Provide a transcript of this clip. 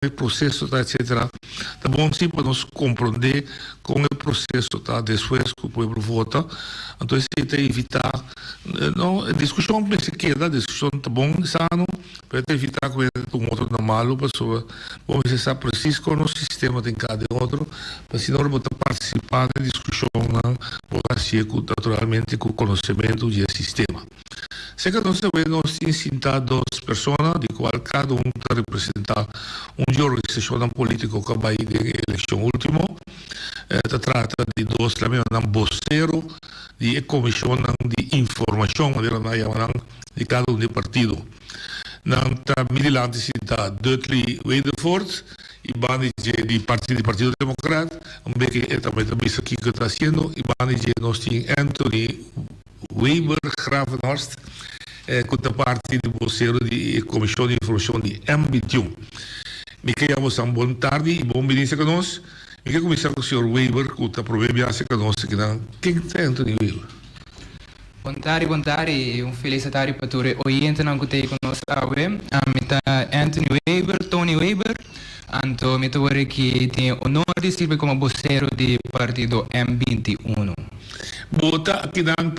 o processo, tá, etc. Tá bom, sim, para nós compreender como é o processo, tá, depois que o povo vota. Então, isso é evitar, não, a discussão se queda, a discussão tá bom, sano, para evitar que um outro normal, a pessoa, bom, você sabe preciso como o sistema tem cada outro, para se não botar participar da discussão, botar se naturalmente com o conhecimento do sistema. Se que nós temos ensinado duas pessoas, de qual cada um está representar uma organização política que vai na eleição última, se trata de dois também vocero de comissão de informação de cada um de partido. Não está militante está Dudley Weatherford e manager de Partido Democrata, que é também isso aqui que está sendo, e manager nós temos Anthony Weber Gravenhorst, que parte do vocero de Comissão de Informação de MBT1. Me chamo Sam, boa tarde e bom dia conosco. Eu quero começar com o Sr. Weber, que está provavelmente conosco. Quem é Anthony Weber? Bom tarde e feliz tarde para todos os ouvintes que estão conosco. Anthony Weber, Tony Weber, então me estou aqui tem o honor de servir como vocero do partido M21. Bota aqui